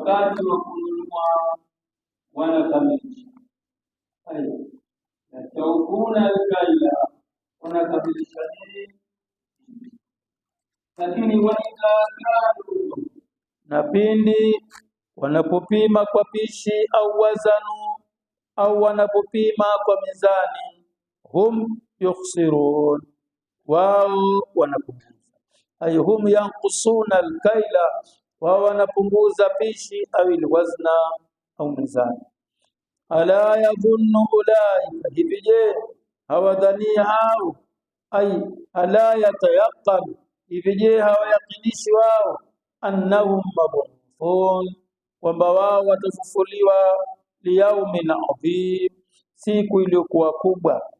wakati wa kununua wanakamilisha. Yastawfuna al-kaila, wanakamilisha nini? Lakini waidha kalu, na pindi wanapopima kwa pishi au wazanu au wanapopima kwa mizani, hum yukhsirun, wao wanapunguza. Ay hum yanqusuna al-kaila, wao wanapunguza pishi au wazna au mizani. Ala yadhunnu ulaika, hivi je hawadhania hao? Ay ala yatayaqqan, hivi je hawayaqinishi wao? Annahum mab'uthun, kwamba wao watafufuliwa liyaumin adhim, siku iliyokuwa kubwa.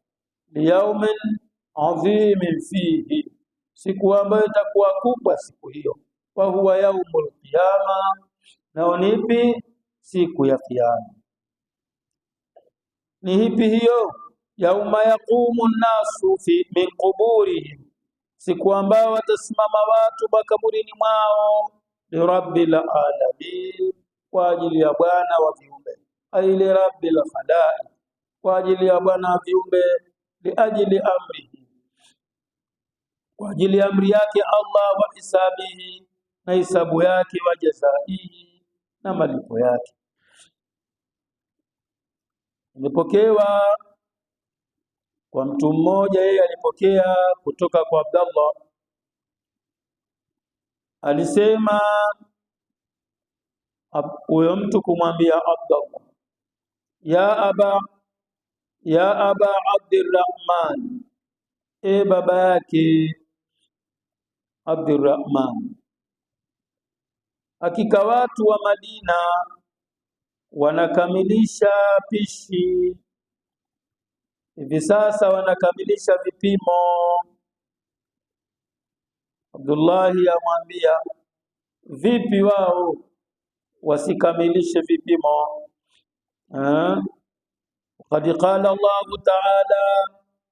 Liyaumin adhimin fihi, siku ambayo itakuwa kubwa siku hiyo. Wa huwa yaumul qiyama, na nipi? Siku ya kiyama. Ni hipi hiyo? Yauma yaqumu an-nasu fi min quburihim, siku ambayo watasimama watu makaburini mwao. Li rabbil alamin, kwa ajili ya Bwana wa viumbe. Ay li rabbil khalaiq, kwa ajili ya Bwana wa viumbe. Li ajli amrihi, kwa ajili ya amri yake Allah. Wa hisabihi, na hisabu yake. Wa jazaihi, na malipo yake. Imepokewa kwa mtu mmoja, yeye alipokea kutoka kwa Abdullah, alisema huyo mtu kumwambia Abdullah, ya aba Abdurrahman, e baba yake Abdurrahman, hakika watu wa Madina wanakamilisha pishi hivi sasa, wanakamilisha vipimo. Abdullahi amwambia, vipi wao wasikamilishe vipimo? Qad qala Allahu ta'ala,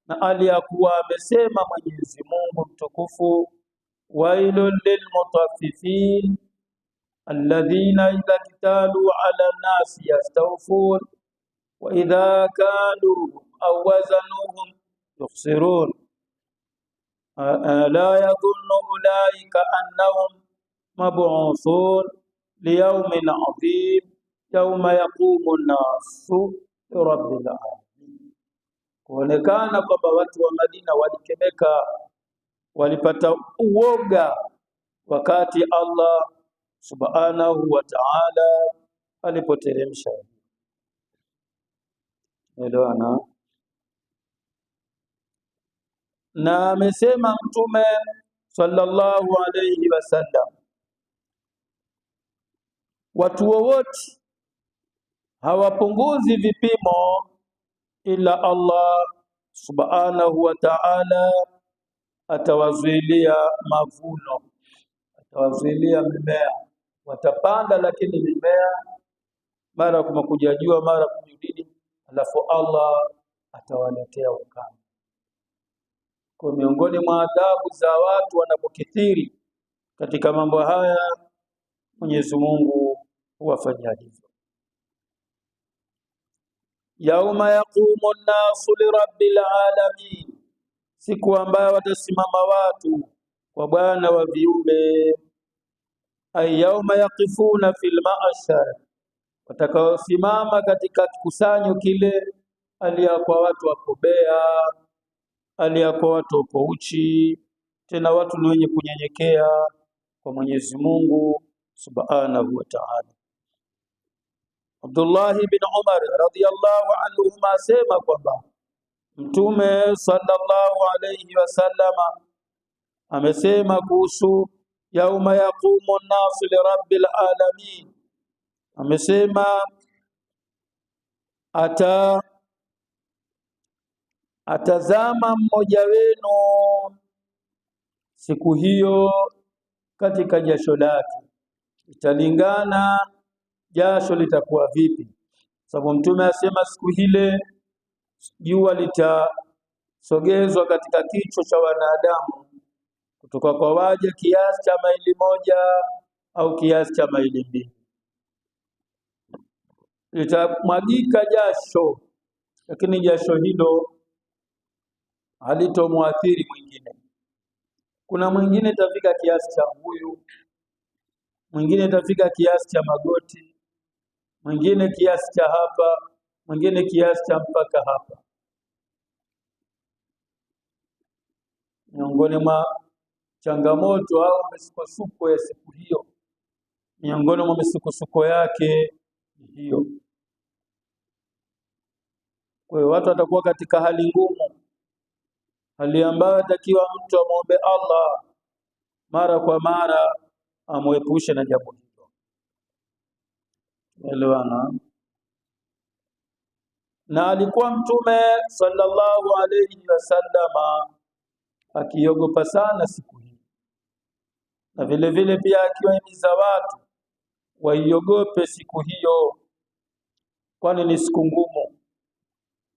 na aliyakuwa amesema Mwenyezi Mungu mtukufu, wailul lilmutaffifin alladhina idha ktalu ala nasi yastawfun wa idha kalu aw wazanuhum yukhsirun. La yadhunnu ulaika annahum mab'uthun liyawmin 'adhim yawma yaqumu an-nasu li rabbil alamin. Kuonekana kwamba watu wa Madina walikemeka, walipata uoga wakati Allah subhanahu wa ta'ala alipoteremsha. Elewana. Na amesema Mtume sallallahu alayhi wasallam, watu wowote hawapunguzi vipimo ila Allah subhanahu wa ta'ala atawazuilia mavuno, atawazuilia mimea. Watapanda lakini mimea mara kumekuja jua, mara kumjini, alafu Allah atawaletea ukame. Kwa miongoni mwa adhabu za watu wanapokithiri katika mambo haya, Mwenyezi Mungu huwafanyia hivyo. Yauma yaqumu an-nasu li rabbil alamin, siku ambayo watasimama watu kwa Bwana wa viumbe. Ay yauma yaqifuna fil ma'ashar, watakaosimama katika kusanyo kile, aliyakuwa watu wakobea, aliyakuwa watu wako uchi, tena watu ni wenye kunyenyekea kwa Mwenyezi Mungu subhanahu wa ta'ala. Abdullah bin Umar radhiyallahu anhuma asema kwamba Mtume sallallahu alayhi wasallama amesema kuhusu yauma yaqumu an-nasu li rabbil alamin, amesema atazama mmoja wenu siku hiyo katika jasho lake, italingana jasho litakuwa vipi. Sababu Mtume asema siku hile jua litasogezwa katika kichwa cha wanadamu kutoka kwa waja kiasi cha maili moja au kiasi cha maili mbili. litamwagika jasho, lakini jasho hilo halitomwathiri mwingine. Kuna mwingine itafika kiasi cha huyu, mwingine itafika kiasi cha magoti, mwingine kiasi cha hapa, mwingine kiasi cha mpaka hapa. Miongoni mwa changamoto au misukosuko ya siku hiyo, miongoni mwa misukosuko yake hiyo. Kwa hiyo watu watakuwa katika hali ngumu, hali ambayo takiwa mtu amwombe Allah mara kwa mara amwepushe na jambo hilo. Elewana. Na alikuwa Mtume sallallahu alayhi wasallama akiogopa sana siku hii, na vile vile pia akiwahimiza watu waiogope siku hiyo, kwani ni siku ngumu.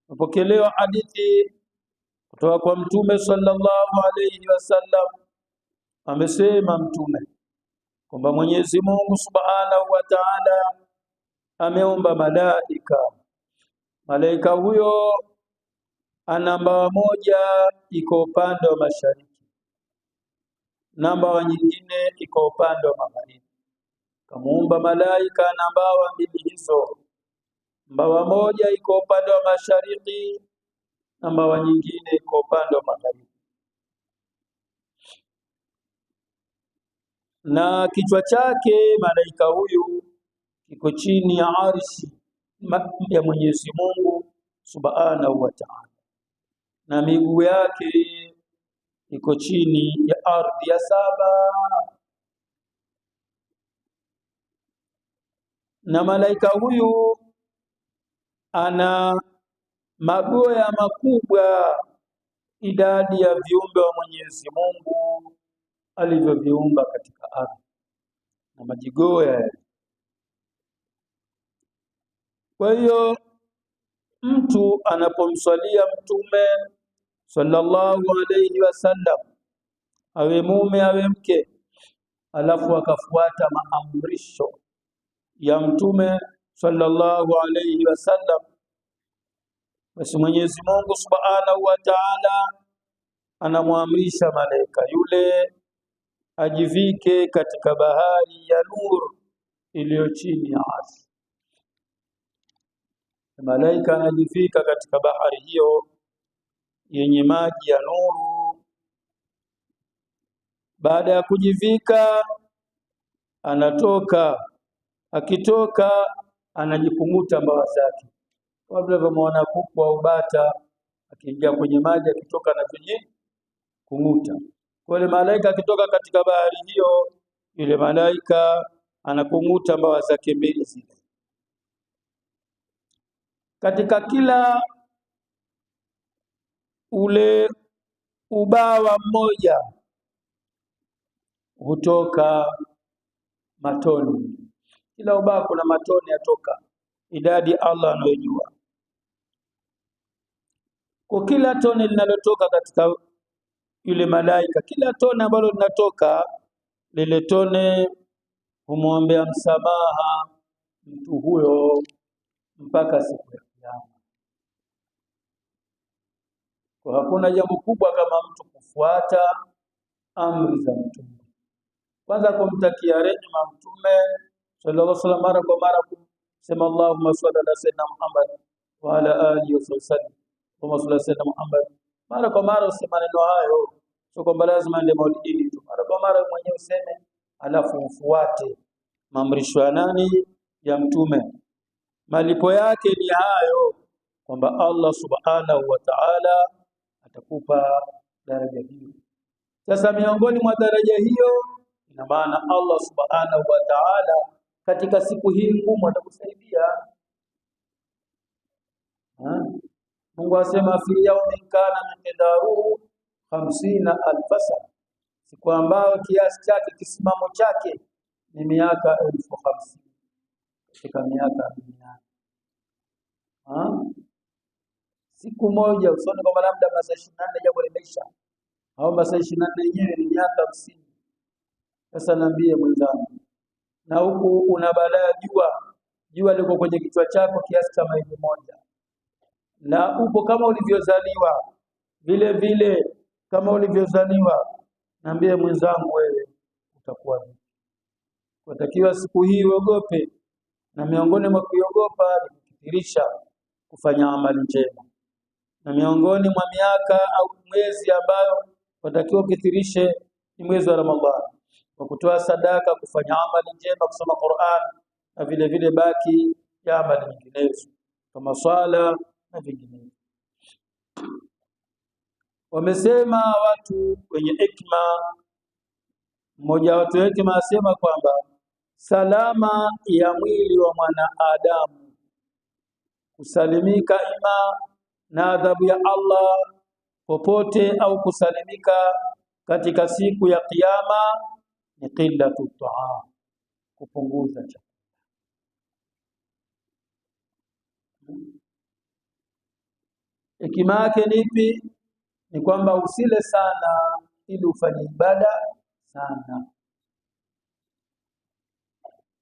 Mpokelewa hadithi kutoka kwa Mtume sallallahu alayhi wasallam, amesema Mtume kwamba Mwenyezi Mungu Subhanahu wa Ta'ala ameomba malaika huyo ana mbawa moja iko upande wa mashariki, na mbawa nyingine iko upande wa magharibi. Kamuumba malaika na mbawa mbili hizo, mbawa moja iko upande wa mashariki na mbawa nyingine iko upande wa magharibi. Na kichwa chake malaika huyu kiko chini ya arshi ya Mwenyezi Mungu Subhanahu wa Ta'ala, na miguu yake iko chini ya ardhi ya saba. Na malaika huyu ana magoya makubwa, idadi ya viumbe wa Mwenyezi Mungu alivyoviumba katika ardhi na majigoya. Kwa hiyo mtu anapomswalia Mtume sallallahu alayhi wasallam, awe mume awe mke, alafu akafuata maamrisho ya Mtume sallallahu alayhi wasallam, basi Mwenyezi Mungu Subhanahu wa Ta'ala anamwamrisha malaika yule ajivike katika bahari ya nur iliyo chini ya arshi. Malaika anajivika katika bahari hiyo yenye maji ya nuru. Baada ya kujivika anatoka, akitoka anajikumuta mbawa zake, kama vile tunaona kuku au bata akiingia kwenye maji, akitoka anajikumuta. Kwa ile malaika akitoka katika bahari hiyo, ile malaika anakumuta mbawa zake mbili zile. Katika kila ule ubawa mmoja hutoka matoni. Kila ubawa kuna matoni yatoka, idadi Allah anayojua. Kwa kila tone linalotoka katika yule malaika, kila tone ambalo linatoka, lile tone humwombea msamaha mtu huyo mpaka siku ya Kiyama. Kwa hakuna jambo kubwa kama mtu kufuata amri za Mtume. Kwanza kumtakia rehema Mtume sallallahu alaihi wasallam, mara kwa mara kusema Allahumma salli ala sayyidina Muhammad wa ala alihi wasallam, Allahumma salli ala sayyidina Muhammad. Mara kwa mara useme maneno hayo, sio kwamba lazima ndio maulidi tu. Mara kwa mara mwenyewe useme, alafu ufuate maamrisho ya nani? Ya Mtume. Malipo yake ni hayo, kwamba Allah Subhanahu wa Ta'ala atakupa daraja hiyo. Sasa miongoni mwa daraja hiyo, ina maana Allah Subhanahu wa Ta'ala katika siku hii ngumu atakusaidia. Mungu asema fi yawmin kana miqdaruhu 50,000 sana, siku ambayo kiasi chake, kisimamo chake ni miaka 50,000 katika miaka duniani. Siku moja usone kwamba labda masaa 24 jambo limeisha, au masaa 24 yenyewe ni miaka 50. Sasa niambie mwenzangu, na huku una balaa jua liko kwenye kichwa chako kiasi cha maili moja, na upo kama ulivyozaliwa vile vile kama ulivyozaliwa, naambie mwenzangu, wewe utakuwa vipi? Watakiwa siku hii uogope, na miongoni mwa kuogopa ni kukithirisha kufanya amali njema, na miongoni mwa miaka au mwezi ambayo watakiwa ukithirishe ni mwezi wa Ramadhani, kwa kutoa sadaka, kufanya amali njema, kusoma Qur'an, na vile vile baki ya amali nyinginezo kama swala na vinginevyo. Wamesema watu wenye hekima, mmoja wa watu wetu anasema kwamba salama ya mwili wa mwanadamu kusalimika ima na adhabu ya Allah popote au kusalimika katika siku ya Kiyama ni qillatu taam, kupunguza chakula. Hekima yake ni ipi? Ni kwamba usile sana ili ufanye ibada sana,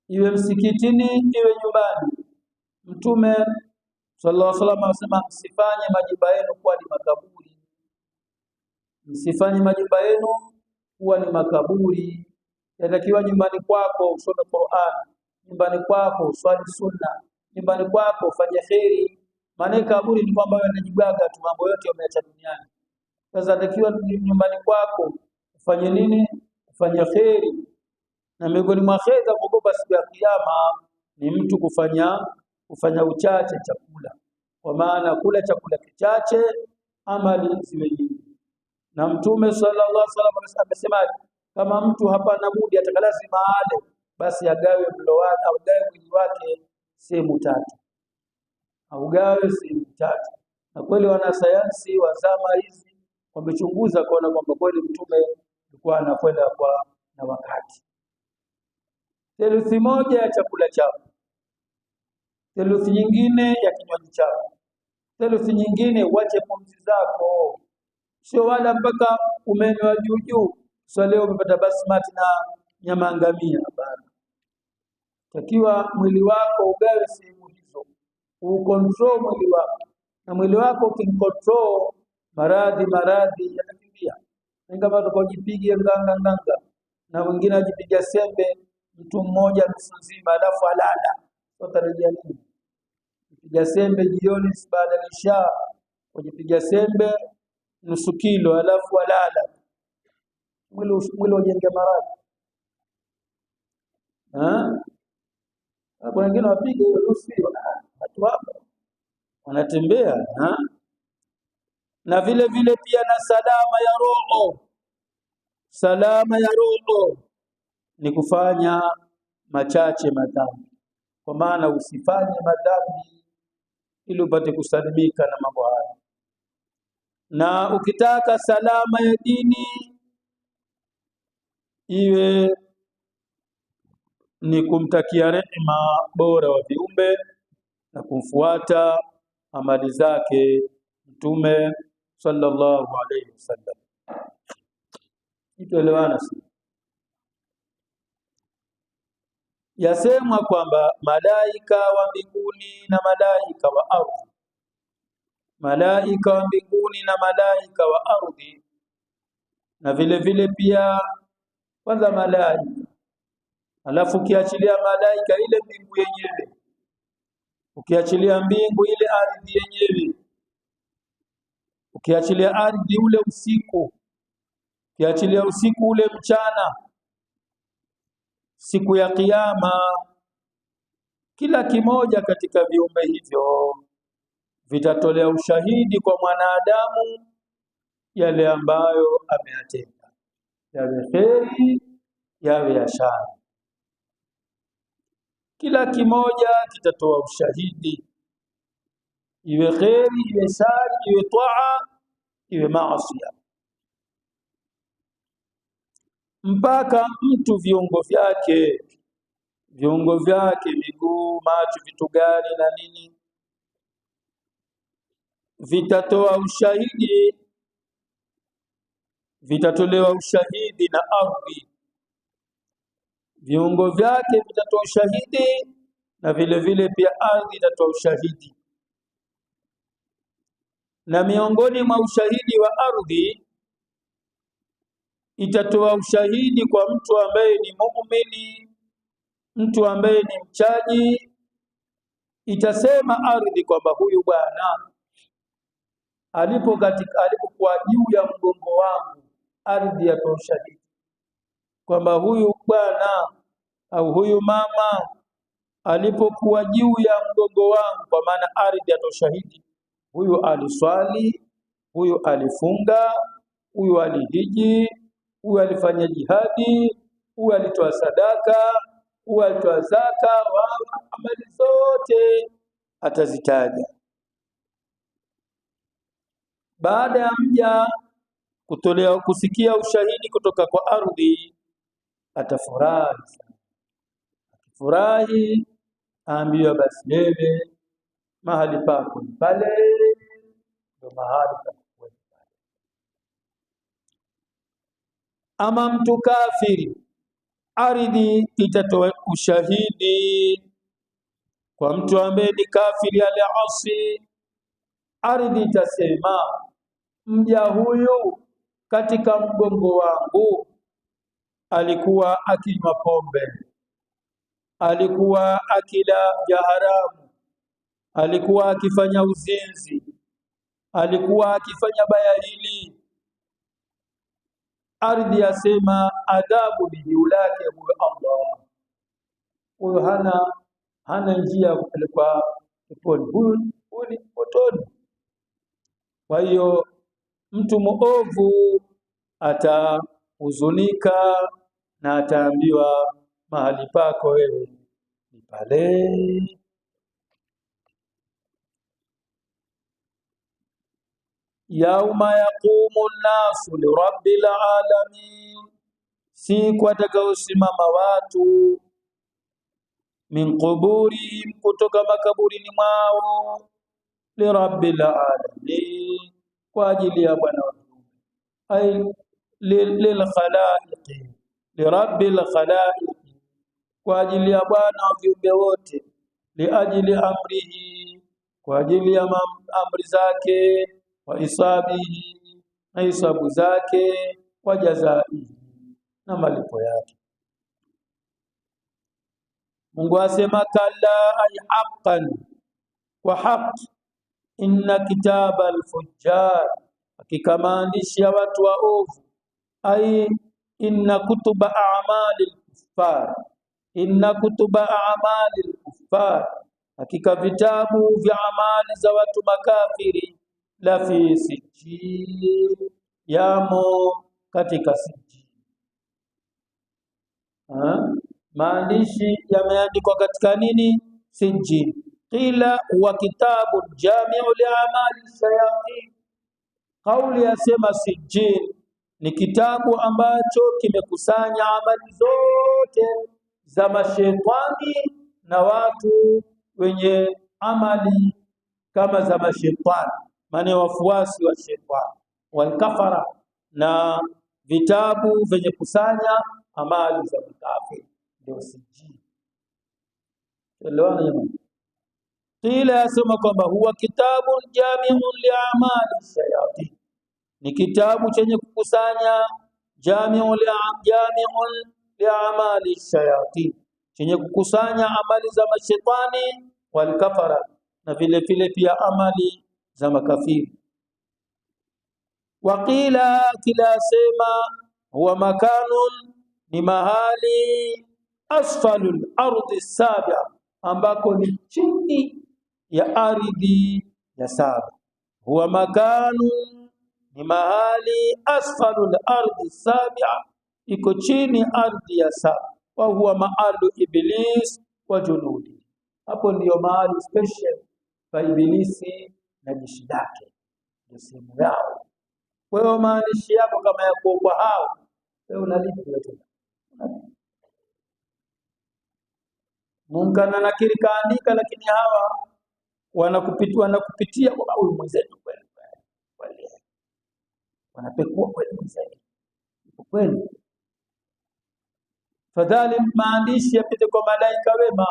iwe msikitini iwe nyumbani. Mtume sallallahu alaihi wasallam anasema msifanye majumba yenu kuwa ni makaburi, msifanye majumba yenu kuwa ni makaburi. Yatakiwa nyumbani kwako usome Qur'an, nyumbani kwako uswali sunna, nyumbani kwako ufanye kheri. Maana kaburi ni kwamba wewe unajibaga tu, mambo yote umeacha duniani. Sasa yatakiwa nyumbani kwako ufanye nini? Ufanye kheri. Na miongoni mwa kheri za kuogopa siku ya Kiyama ni mtu kufanya uchache chakula, kwa maana kula chakula kichache amali ziwe nyingi. Na Mtume sallallahu alaihi wasallam amesema kama mtu hapana budi atakalazima ale, basi agawe mlo wake au agawe mwili wake sehemu tatu, augawe sehemu tatu. Na kweli wanasayansi wa zama hizi wamechunguza kuona kwamba kweli Mtume alikuwa anakwenda na wakati. Theluthi moja ya chakula chako, theluthi nyingine ya kinywaji chako, theluthi nyingine uache pumzi zako. Sio wala mpaka umenywa juu. So leo umepata basmati na nyama ngamia, bana. Takiwa mwili wako ugawe sehemu hizo, ucontrol mwili wako. Na mwili wako ukicontrol, maradhi yatakimbia. Kama tukojipige nganga na wengine ajipiga sembe mtu mmoja nusu nzima alafu alala, utarejea nini? Kupiga sembe jioni baada ya isha, kujipiga sembe nusu kilo alafu alala, mwili ujenge maradhi. Kuna wengine wapige hiyo nusu, watu hapo wanatembea. Na vile vile pia na salama ya roho. Salama ya roho ni kufanya machache madhambi, kwa maana usifanye madhambi ili upate kusalimika na mambo haya. Na ukitaka salama ya dini iwe ni kumtakia rehema bora wa viumbe na kumfuata amali zake Mtume sallallahu alaihi wasallam. Ituelewana sisi. Yasemwa kwamba malaika wa mbinguni na malaika wa ardhi, malaika wa mbinguni na malaika wa ardhi, na vile vile pia kwanza malaika, alafu ukiachilia malaika ile mbingu yenyewe, ukiachilia mbingu ile ardhi yenyewe, ukiachilia ardhi ule usiku, ukiachilia usiku ule mchana, siku ya Kiyama, kila kimoja katika viumbe hivyo vitatolea ushahidi kwa mwanadamu yale ambayo ameyatenda, yawe kheri yawe ya shari. Kila kimoja kitatoa ushahidi, iwe kheri iwe shari, iwe taa iwe maasi, mpaka mtu viungo vyake, miguu, macho, vitu gani na nini, vitatoa ushahidi, vitatolewa ushahidi na ardhi. Viungo vyake vitatoa ushahidi na vile vile pia ardhi itatoa ushahidi. Na miongoni mwa ushahidi wa ardhi, itatoa ushahidi kwa mtu ambaye ni muumini, mtu ambaye ni mchaji. Itasema ardhi kwamba huyu bwana alipokuwa juu ya mgongo wangu, ardhi yatoa ushahidi kwamba huyu bwana au huyu mama alipokuwa juu ya mgongo wangu, kwa maana ardhi yatoa ushahidi, huyu aliswali, huyu alifunga, huyu alihiji, huyu alifanya jihadi, huyu alitoa sadaka, huyu alitoa zaka, amali zote atazitaja. Baada ya mja kusikia ushahidi kutoka kwa ardhi, atafurahi. Akifurahi aambiwa, basi wewe mahali pako pale, ndio mahali pako. Ama mtu kafiri, ardhi itatoa ushahidi kwa mtu ambaye ni kafiri aliasi. Ardhi itasema, mja huyu katika mgongo wangu alikuwa akinywa pombe, alikuwa akila vya haramu, alikuwa akifanya uzinzi, alikuwa akifanya baya hili. Ardhi yasema adhabu ni juu lake huyo Allah. Huyo hana njia ya kupelekwa peponi, huyu ni motoni. Kwa hiyo mtu muovu atahuzunika na ataambiwa, mahali pako wewe ni pale. Yauma yaqumu nnasu lirabbil alamin, siku atakaosimama watu, min quburihim, kutoka makaburini mwao, lirabbil alamin, kwa ajili ya Bwana wa viumbe, ay lil khalaiqi, lirabbil khalaiqi, kwa ajili ya Bwana wa viumbe wote, liajli amrihi, kwa ajili ya amri zake, wa isabihi, na hisabu zake, wa jazaihi, na malipo yake. Mungu asema kalla, ay haqqan, wa haqq, inna kitaba al-fujjar, hakika maandishi ya watu waovu, ay inna kutuba a'mali al-kuffar, inna kutuba a'mali al-kuffar, hakika vitabu vya amali za watu makafiri, la fi sijjin, yamo katika sijjin. Maandishi yameandikwa katika nini? Sijjin. Qila wa kitabu jami'u li amali shayatin, kauli yasema sijjin ni kitabu ambacho kimekusanya amali zote za mashetani na watu wenye amali kama za mashetani, maana wafuasi wa shetani, walkafara, na vitabu vyenye kusanya amali za makafiri, ndio sijjin. Elewana jamani. Qila yasema kwamba huwa kitabun jami'un li amali shayatin, ni kitabu chenye kukusanya jami'un li amali shayatin, chenye kukusanya amali za mashetani, walkafara, na vile vile pia amali za makafiri. Waqila, kila sema, huwa makanun, ni mahali, asfalul ardi sab'a, ambako ni chini ya ardhi ya saba. Huwa makanun, ni mahali, asfalul ardi sab'a, iko chini ardhi ya saba. Wa huwa maalu iblis wa junudi, hapo ndio mahali special pa ibilisi na jeshi lake, ndio sehemu yao. Kwa hiyo maanishi yako kama yako kwa hao, wewe unalipi yote? Munkar na Nakiri kaandika, lakini hawa wanakupitia kwa huyu mwenzetu kweli, wanapekua kweli mwenzetu kweli. Fadhali maandishi yapite kwa malaika wema,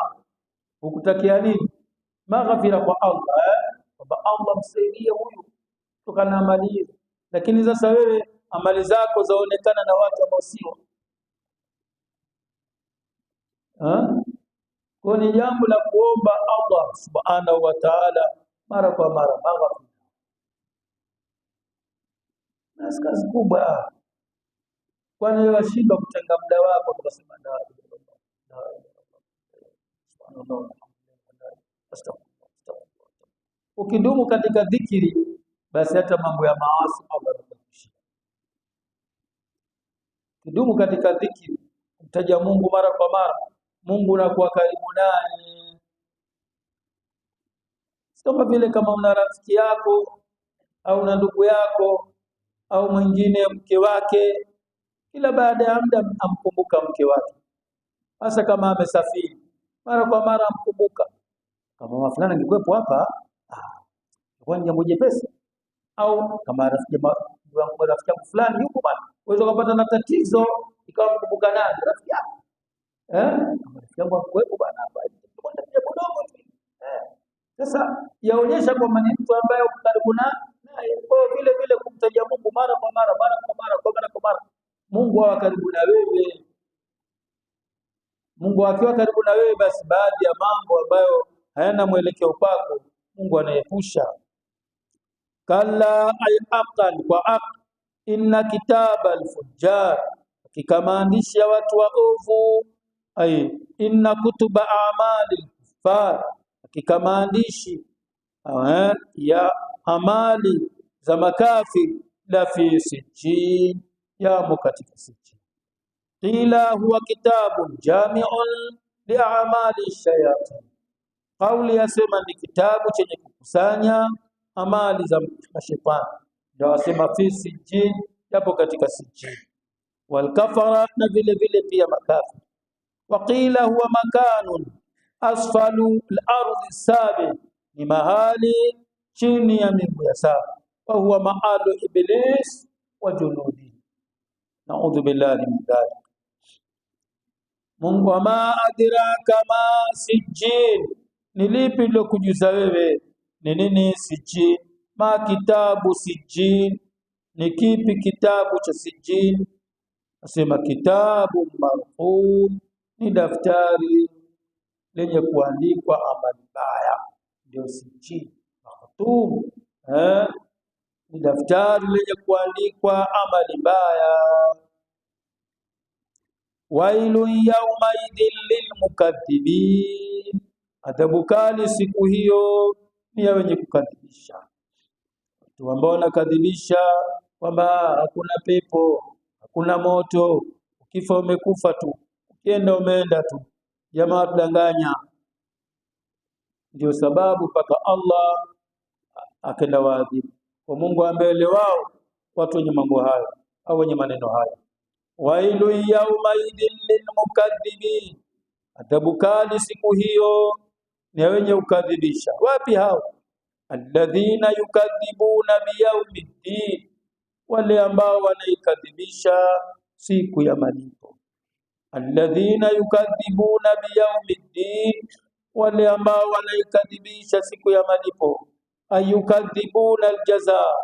Ukutakia nini? Maghfira kwa Allah, kwamba Allah msaidie huyu kutokana na amali hizo. Lakini sasa wewe amali zako zaonekana na watu ambao sio. Kwa ni jambo la kuomba Allah subhanahu wa ta'ala mara kwa mara maghfira. Na kazi kubwa. Kwani washinda kutenga muda wako ukasema ukidumu katika dhikri, basi hata mambo ya maasi Allah atakushia. Ukidumu katika dhikri, mtaja Mungu mara kwa mara, Mungu anakuwa karibu naye. Kama vile kama una rafiki yako au na ndugu yako au mwingine mke wake, kila baada ya muda amkumbuka mke wake. Hasa kama amesafiri, mara kwa mara amkumbuka. Kama fulani angekuepo hapa, kwa jambo jepesi. Au kama rafiki yangu fulani yuko bwana, uweze kupata na tatizo ikawa mkumbuka nani rafiki yako. Rafiki yangu angekuepo bwana hapa, tukwenda jambo dogo tu. Sasa yaonyesha kwamba ni mtu ambaye uko karibu naye. Kwa vile vile kumtaja Mungu mara kwa mara, Mungu awe karibu na wewe. Mungu akiwa karibu na wewe, basi baadhi ya mambo ambayo hayana mwelekeo kwako Mungu anaepusha. Kalla ay aqal wa inna kitaba al-fujjar, hakika maandishi ya watu waovu. Ay inna kutuba a'mali al-kuffar, hakika maandishi ya amali za makafiri la fi sijjin, yamo katika sijjin. Qila huwa kitabun jami'un li a'mali shayatin, kauli yasema ni kitabu chenye kukusanya amali za mashetani. Ndio wasema fi sijjin, yapo katika sijjin. Wal kafara, na vile vile pia makafiri. Waqila huwa makanun asfalu al-ardi sabi, ni mahali chini ya mbingu ya saba. Wa huwa ma'alu iblis wa junudi, na'udhu billahi min dhalik. Mungu ama adraka ma sijjin, ni lipi lilokujuza wewe ni nini sijjin? Ma kitabu sijjin, ni kipi kitabu cha sijjin? Asema kitabu marhum, ni daftari lenye kuandikwa amali mbaya, ndio sijjin. Makhtum, ni daftari lenye kuandikwa amali mbaya. Wailu yawmaidin lilmukaththibin, adhabu kali siku hiyo ni ya wenye kukadhibisha. Watu ambao wanakadhibisha kwamba hakuna pepo, hakuna moto, ukifa umekufa tu, ukienda umeenda tu. Jamaa tudanganya. Ndio sababu mpaka Allah akenda waadhibu. Kwa Mungu ambele wao watu wenye mambo hayo au wenye maneno hayo. Wailu yawmaidin lilmukaththibin, adhabu kali siku hiyo ni wenye ukadhibisha. Wapi hao? Alladhina yukadhibuna biyawmiddin, wale ambao wanaikadhibisha siku ya malipo. Alladhina yukadhibuna biyawmiddin, wale ambao wanaikadhibisha siku ya malipo. Ayukadhibuna aljazaa,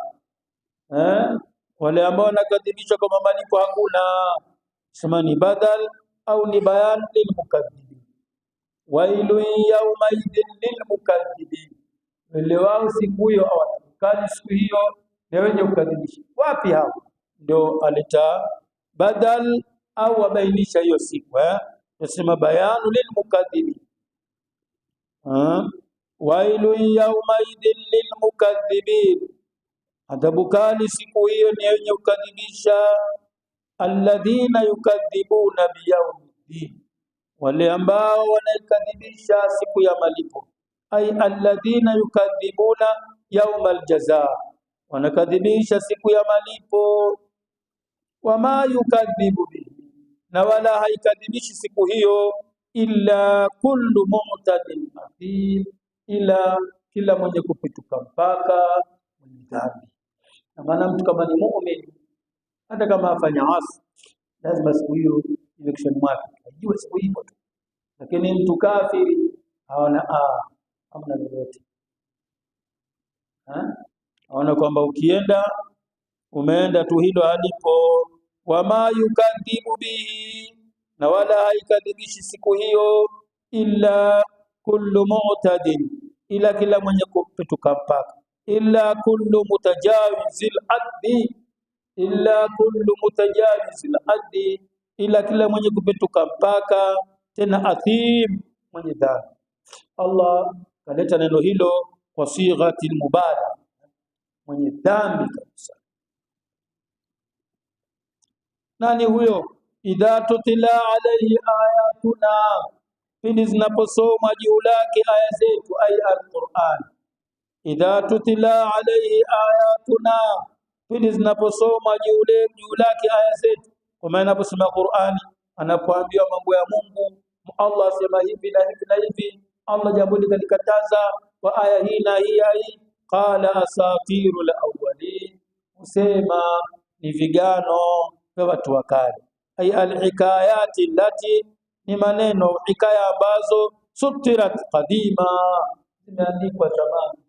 wale ambao wanakadhibisha kwa malipo hakuna. Sema ni badal au ni bayan lilmukaththibin. Wailu yawmaidin lilmukaththibin, wale wao siku hiyo au kali siku hiyo ni wenye kukadhibisha. Wapi hao? Ndio alita badal au wabainisha hiyo siku. Nasema bayanu lilmukaththibin. Wailu yawmaidin lilmukaththibin, adhabu kali siku hiyo ni wenye kukadhibisha. Alladhina yukadhibuna biyawmiddin, wale ambao wanaikadhibisha siku ya malipo. Ay alladhina yukadhibuna yawmal jazaa, wanakadhibisha siku ya malipo. Wama yukadhibu bihi, na wala haikadhibishi siku hiyo illa kullu mu'tadin athim, ila kila mwenye kupituka mpaka mwenye dhambi. Na maana mtu kama ni muumini, hata kama afanya asi, lazima siku hiyo iwe kishoni mwake, ajue siku hiyo tu. Lakini mtu kafiri haona hamna lolote. Haona kwamba ukienda umeenda tu hilo alipo. Wama yukadhibu bihi, na wala haikadhibishi siku hiyo, illa kullu mu'tadin, ila kila mwenye kupetuka mpaka, illa kullu mutajawizil addi, illa kullu mutajawizil addi, ila kila mwenye kupetuka mpaka, tena athim, mwenye dhambi. Allah kaleta neno hilo kwa sighatil mubalagha, mwenye dhambi kabisa. Nani huyo? Idha tutila alayhi ayatuna, pindi zinaposoma juu lake aya zetu, ay alquran. Idha tutila alayhi ayatuna, pindi zinaposoma juu lake aya zetu. Kwa maana anaposoma Qur'ani, anapoambiwa mambo ya Mungu, Allah asema hivi na hivi na hivi, Allah jambo likataza kwa aya hii na hii, qala asatirul awwalin, usema ni vigano vya watu wa kale. Ay alhikayati allati, ni maneno hikaya ambazo sutirat qadima, zimeandikwa zamani.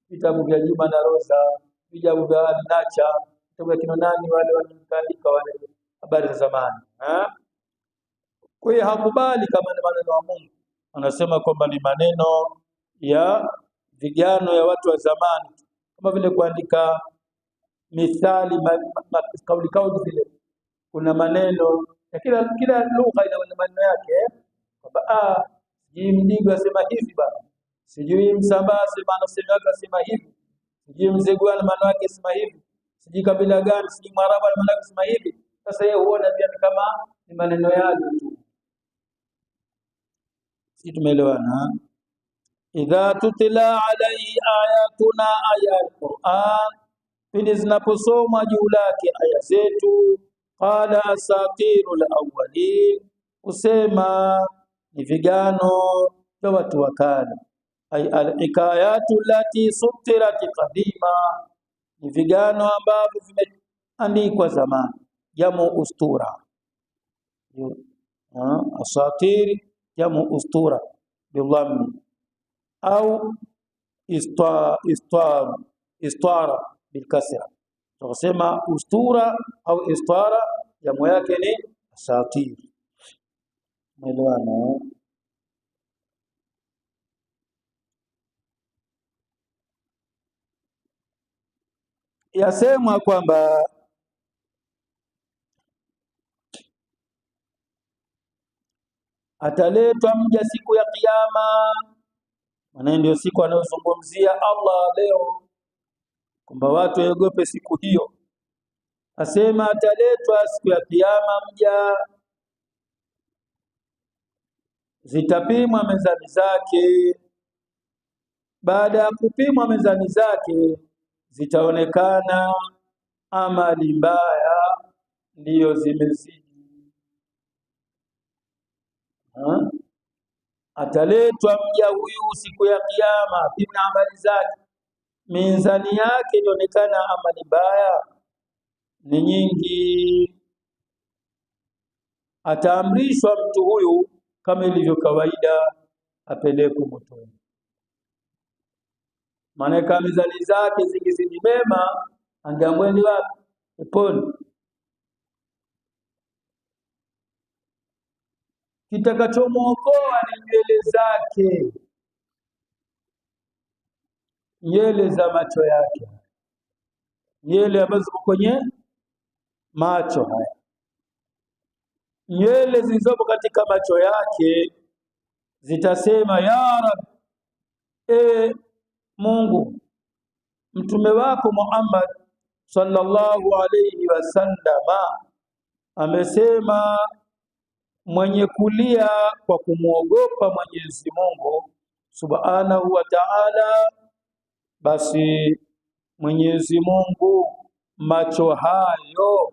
Vitabu vya Juma na Rosa, vitabu vya Nacha, vitabu vya kina nani wale waliandika wale habari za zamani. Kwa hiyo hakubali kama ni maneno ya Mungu, anasema kwamba ni maneno ya vigano ya watu wa zamani, kama vile kuandika mithali, kauli vile. Kuna maneno ya kila lugha ina maneno yake, kwamba sijui Mdigo asema hivi baba, sijui Msambaa anasema hivi, sijui Mzegwana maana yake asema hivi, sijui kabila gani, sijui Mwarabu maana yake asema hivi. Sasa yeye huona pia kama ni maneno yake tu. Si tumeelewana? Idha tutila alayhi ayatuna, aya alquran, pindi zinaposoma juu lake aya zetu, qala asatirul awwalin, usema ni vigano vya watu wa kale. Ay alhikayatu allati sutirat qadima, ni vigano ambavyo vimeandikwa zamani. Jamu ustura, asatir jamu ustura bidhammi, au istara bilkasra. Tunasema ustura au istara, jamu yake ni asatir. Mwelewana? Yasemwa kwamba ataletwa mja siku ya Kiyama, maana ndio siku anayozungumzia Allah leo, kwamba watu waogope siku hiyo. Asema ataletwa siku ya Kiyama mja, zitapimwa mezani zake. Baada ya kupimwa mezani zake, zitaonekana amali mbaya ndiyo zimezidi. Ataletwa mja huyu siku ya Kiyama, pima amali zake, mizani yake inaonekana amali mbaya ni nyingi. Ataamrishwa mtu huyu kama ilivyo kawaida apelekwe motoni. Maana kama mizani zake zikizidi mema, angeamweni wapi? Peponi. Kitakachomuokoa ni nywele zake, nywele za macho yake, nywele ambazo ziko kwenye macho haya. Nywele zilizopo katika macho yake zitasema, ya Rab, Mungu, mtume wako Muhammad sallallahu alayhi wasallam amesema, mwenye kulia kwa kumuogopa Mwenyezi Mungu Subhanahu wa Ta'ala, basi Mwenyezi Mungu macho hayo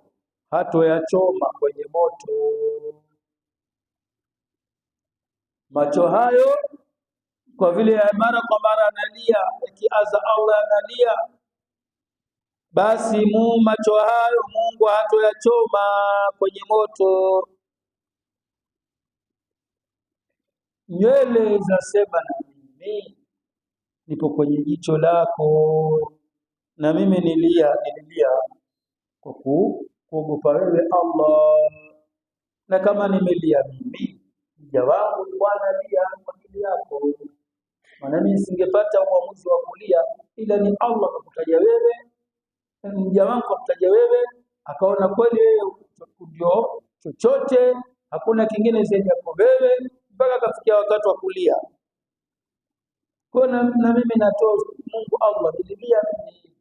hatoyachoma kwenye moto. Macho hayo kwa vile mara kwa mara analia, ikiaza Allah analia, basi macho hayo Mungu hatoyachoma kwenye moto. nywele zasema na mimi nipo kwenye jicho lako, na mimi nilia kwa kuogopa wewe Allah, na kama nimelia mimi mja wangu Bwana lia kwa ajili yako, maana mimi singepata uamuzi wa kulia ila ni Allah kukutaja wewe, mja wangu kukutaja wewe, akaona kweli wewe ndio chochote, hakuna kingine zaidi yako wewe, mpaka akafikia wakati wa kulia. Kwa na mimi natoa Mungu Allah nilia mimi,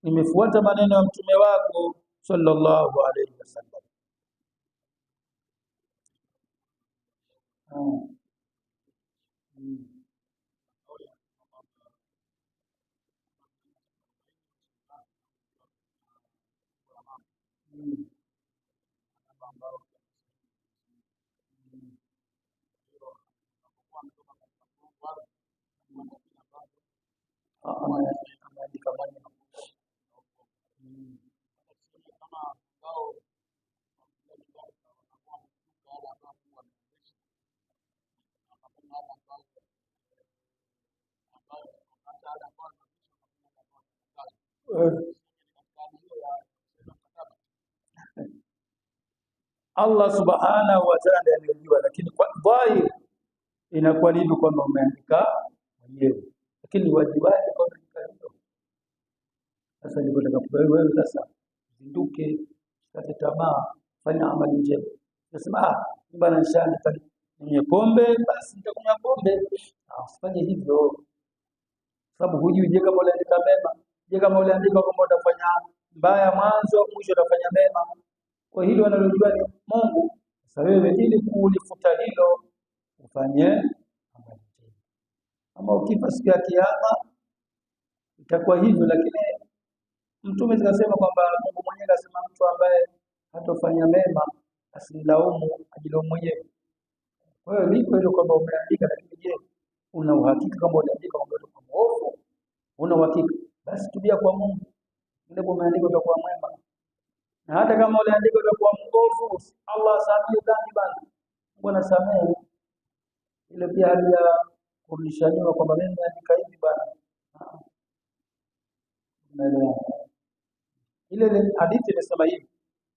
nimefuata maneno ya mtume wako sallallahu alayhi wasallam. Allah subhanahu wa ta'ala anajua, lakini kwa dhahiri inakuwa hivyo kwamba umeandika mwenyewe, lakini wajibu wake kwa kuandika. Sasa ndipo wewe sasa zinduke, kata tamaa, fanya amali njema. Nasema bwana nishaandika mwenye pombe, basi nitakunywa pombe. Usifanye hivyo, sababu hujui je kama uliandika mema, je kama uliandika kwamba utafanya mbaya mwanzo mwisho utafanya mema. Kwa hilo analojua ni Mungu. Sasa wewe ili kulifuta hilo ufanye amali njema, ama ukifa siku ya kiyama itakuwa hivyo. Lakini Mtume akasema kwamba Mungu mwenyewe akasema mtu ambaye hatofanya mema asilaumu, ajilaumu mwenyewe. Kwa hiyo liko hilo kwamba umeandika, lakini je, una uhakika kama uliandika kwamba utakuwa mwovu? Una uhakika? Basi tubia kwa Mungu, ndipo umeandika utakuwa mwema. Na hata kama uliandika utakuwa mwovu, Allah asamehe dhambi bana, Mungu anasamehe. Ile pia hali ya kurudishaniwa kwamba mimi naandika hivi bana, ile hadithi imesema hivi,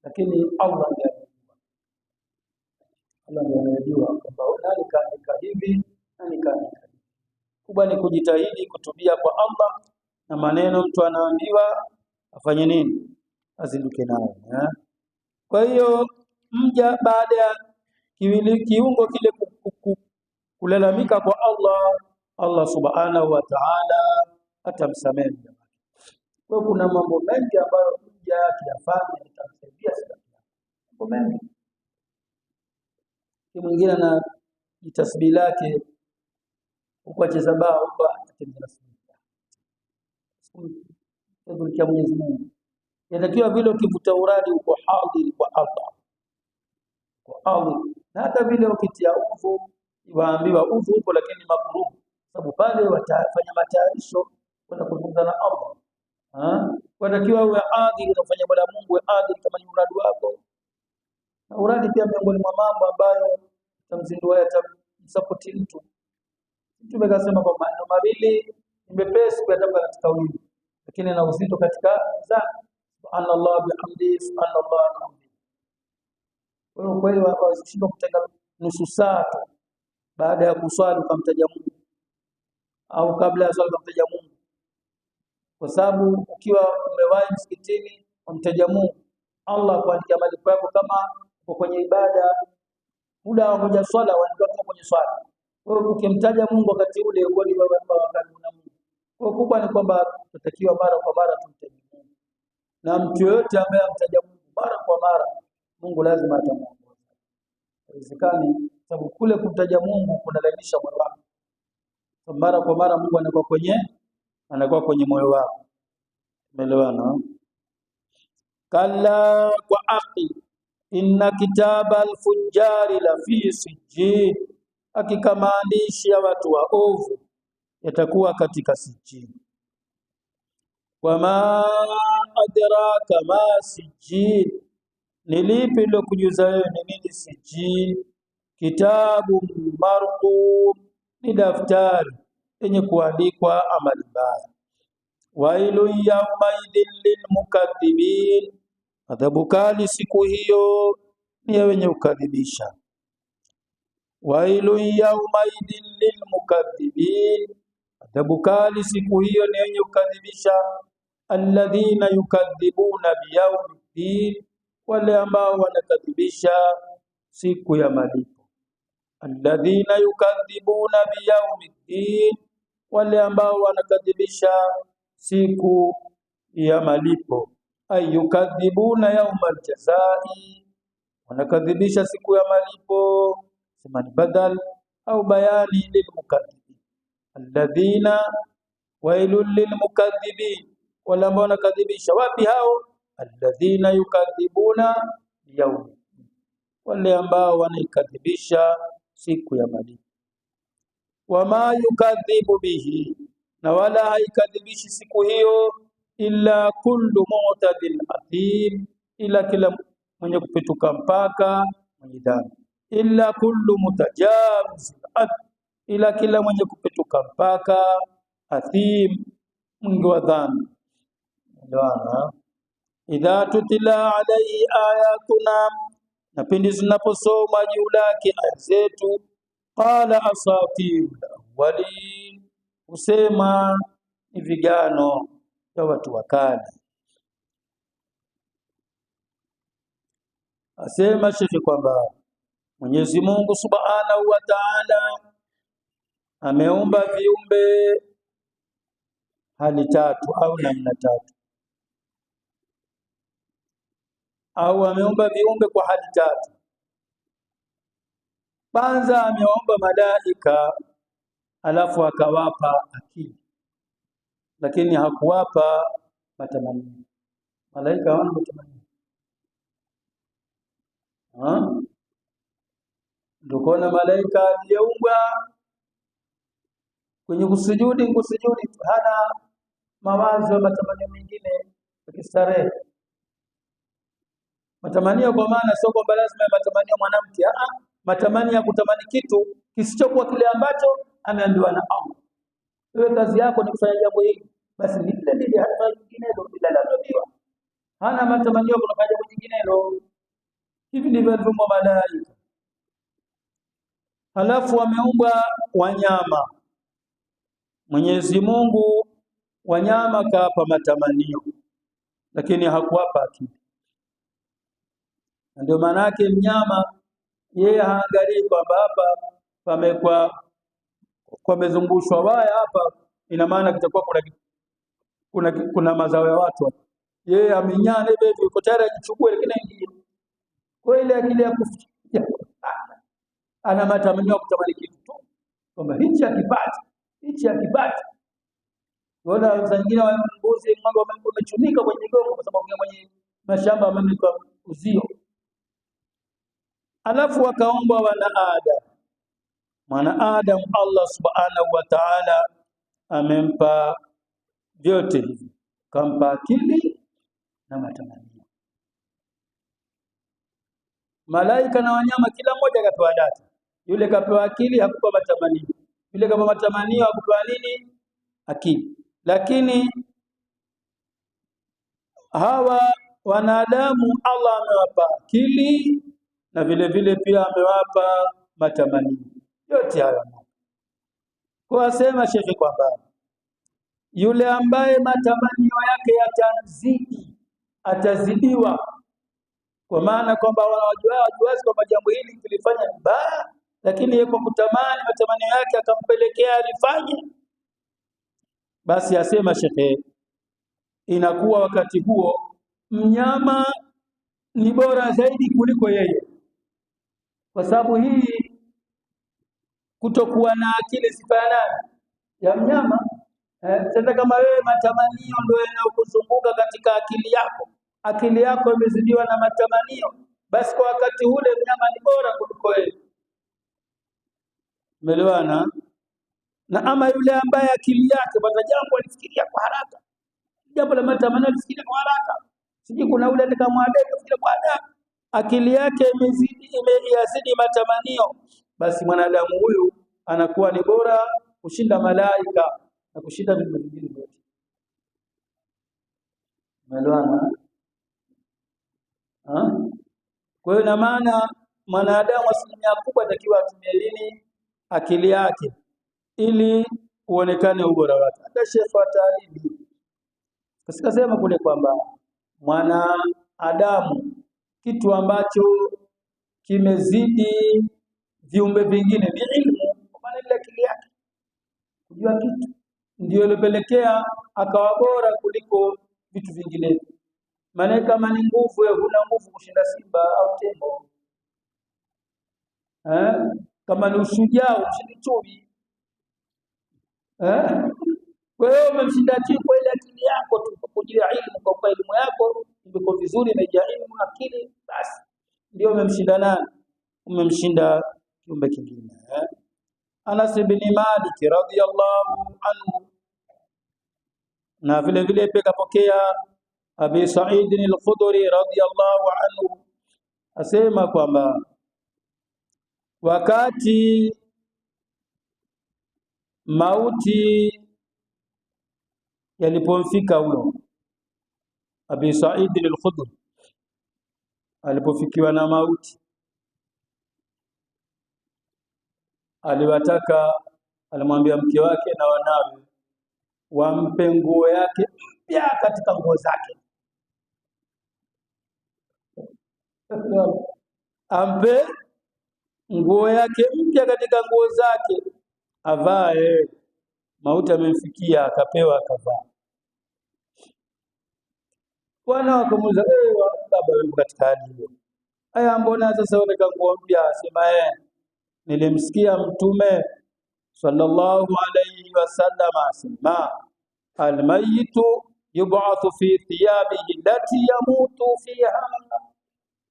lakini Allah ndiye anajua kwamba nani kaandika hivi, nani kaandika hivi. Kubwa ni kujitahidi kutubia kwa Allah, na maneno mtu anaambiwa afanye nini, azinduke nayo. Kwa hiyo mja baada ya kiungo kile kulalamika kwa Allah subhanahu wa ta'ala atamsamehe. Kwa kuna mambo mengi ambayo mja akiyafanya itamsaidia sana. Mambo mengi. Mwingine na jitasbihi lake huko acheza bao huko atembea kwa Mwenyezi Mungu. Inatakiwa vile ukivuta uradi uko hadhir kwa Allah. Kwa Allah. Na hata vile ukitia udhu, waambiwa udhu huko lakini makruh. Sababu pale watafanya matayarisho kwenda kuzungumza na Allah. Unatakiwa uwe hadhir, unafanya bwana Mungu uwe hadhir kama ni uradi wako. Na uradi pia miongoni mwa mambo ambayo tamzindua yatamsupport mtu. Mtume akasema kwa maneno mawili nimepesi kuyatamka katika ulimi, lakini na uzito katika zana. Subhanallah bihamdi, subhanallah bihamdi. Wewe kweli wasishindwa kutenga nusu saa baada ya kuswali kumtaja Mungu, au kabla ya swali kumtaja Mungu, kwa sababu ukiwa umewahi msikitini kumtaja Mungu, Allah kuandikia malipo yako kama uko kwenye ibada. Muda wa kuja swala wanatoka kwenye swala. Wewe ukimtaja Mungu wakati ule uko ni baba wakati na Mungu. Kwa kubwa ni kwamba tutakiwa mara kwa mara tumtaje Mungu. Na mtu yote ambaye amtaja Mungu mara kwa mara, Mungu lazima atamuongoza. Haiwezekani, sababu kule kumtaja Mungu kunalainisha moyo wako. Mara kwa mara Mungu anakuwa kwenye moyo wako. Umeelewana? Kalla kwa aqi inna kitaba al-fujjari la fi sijjin, hakika maandishi ya watu waovu yatakuwa katika sijjin. Wama adraka ma sijjin, ni lipi lilokujuza wewe ni nini sijjin? kitabu marqum, ni daftari yenye kuandikwa amali mbaya. Wailu yawmaidhin lilmukaththibin, adhabu kali siku hiyo ni ya wenye kukadhibisha. Wailu yawmaidhin lilmukaththibin, adhabu kali siku hiyo ni wenye kukadhibisha. Alladhina yukadhibuna biyawmiddin, wale ambao wanakadhibisha siku ya malipo. Alladhina yukadhibuna biyawmiddin, wale ambao wanakadhibisha siku ya malipo. Ayukadhibuna yawmal jazai, wanakadhibisha siku ya malipo. Sema ni badal au bayani lilmukaththibin. Alladhina wailul lilmukaththibin, wale ambao wanakadhibisha. Wapi hao? Alladhina yukadhibuna biyawmi, wale ambao wanaikadhibisha siku ya malipo. Wama yukadhibu bihi, na wala haikadhibishi siku hiyo illa kullu mu'tadin athim, ila kila mwenye kupituka mpaka mwenye dhambi. Illa kullu mutajawiz, ila kila mwenye kupituka mpaka athim, mwingi wa dhambi. Idha tutila alayhi ayatuna, na pindi zinaposoma juu lake aya zetu. Qala asatirul awwalin, husema ni vigano vya watu wa kale. Asema Sheikh kwamba Mwenyezi Mungu Subhanahu wa Ta'ala ameumba viumbe hali tatu au namna tatu, au ameumba viumbe kwa hali tatu. Kwanza ameumba malaika, alafu akawapa akili, lakini hakuwapa matamanio. Malaika hawana matamanio. Ndio kuna malaika aliyeumbwa kwenye kusujudi hana mawazo ya matamanio mengine ya kistarehe. Matamanio kwa maana sio kwamba lazima matamanio mwanamke, matamanio ya kutamani kitu kisichokuwa kile ambacho ameambiwa na Allah. Wewe kazi yako ni kufanya jambo hili, basi ni lile hata linginelo bila laziwa. Hana matamanio kufanya jambo linginelo. Hivi ndivyo alivyoumbwa malaika. Halafu ameumbwa wanyama. Mwenyezi Mungu wanyama kawapa matamanio, lakini hakuwapa akili. Ndio maana yake mnyama yeye haangalii kwamba hapa pamekuwa pamezungushwa waya hapa, ina maana kitakuwa kuna mazao ya watu. Yeye amenyana hivi yuko tayari ajichukue, lakini ingie kwa ile akili ya kufikia. Ana matamanio kutamani kitu tu, kwamba hichi akipata. Wala wengine wa mbuzi mambo wamechunika kwenye migongo kwa sababu mwenye mashamba wamemeka uzio. Alafu wakaomba mwana Adam Allah Subhanahu wa Ta'ala amempa vyote hivi, kampa akili na matamanio. Malaika na wanyama kila mmoja kapewa data. Yule kapewa akili, hakupa matamanio. Yule kama matamanio hakupa nini? Akili. Lakini hawa wanadamu Allah amewapa akili na vile vile pia amewapa matamanio. Yote haya. Kwa sema Sheikh kwamba yule ambaye matamanio yake yatazidi, atazidiwa, kwa maana kwamba wajuazi kwamba jambo hili tulifanya vibaya, lakini yeye kwa kutamani matamanio yake akampelekea alifanye, basi asema Sheikh, inakuwa wakati huo mnyama ni bora zaidi kuliko yeye, kwa sababu hii kutokuwa na akili sifana ya mnyama. Sasa kama wewe matamanio ndio yanayokuzunguka katika akili yako imezidiwa na matamanio, basi kwa wakati ule mnyama ni bora kuliko wewe. Umeelewana? Na ama yule ambaye akili yake bado jambo alifikiria kwa haraka, jambo la matamanio alifikiria kwa haraka, siji kuna ule akamwambia kufikiria kwa haraka, akili yake imeyazidi matamanio, basi mwanadamu huyu anakuwa ni bora kushinda malaika na kushinda viumbe vingine vyote. Umeelewana? Kwa hiyo na maana mwanadamu asilimia kubwa atakiwa atumie nini? Akili yake ili uonekane ubora wake. Hata Sheikh wa taalimu kasikasema kule kwamba mwanadamu kitu ambacho kimezidi viumbe vingine ni ilmu, kwa maana ile akili yake kujua kitu ndio ilipelekea akawa bora kuliko vitu vingine. Maana kama ni nguvu, wewe huna nguvu kushinda simba au tembo. Kama ni ushujaa ushindi chui. Kwa hiyo umemshinda chui kwa ile akili yako tu, kujua ilmu, kwa elimu yako iko vizuri, imejaa ilmu akili, basi ndio umemshinda nani? Umemshinda kiumbe kingine. Anas ibn Malik radhiyallahu anhu, na vile vile pia kapokea Abi Sa'id al-Khudri radhiyallahu anhu asema kwamba wakati mauti yalipomfika huyo Abi Sa'id al-Khudri, alipofikiwa na mauti, alimwambia mke wake na wanawe wampe nguo yake mpya katika nguo zake, ampe nguo yake mpya katika nguo zake avae. Mauti amemfikia, akapewa akavaa. Bwana wakamuuliza, baba wewe katika hali hiyo, haya mbona sasa unataka nguo mpya? Asema nilimsikia Mtume sallallahu alayhi wasallam asema almayitu yub'athu fi thiyabihi allati yamutu fiha,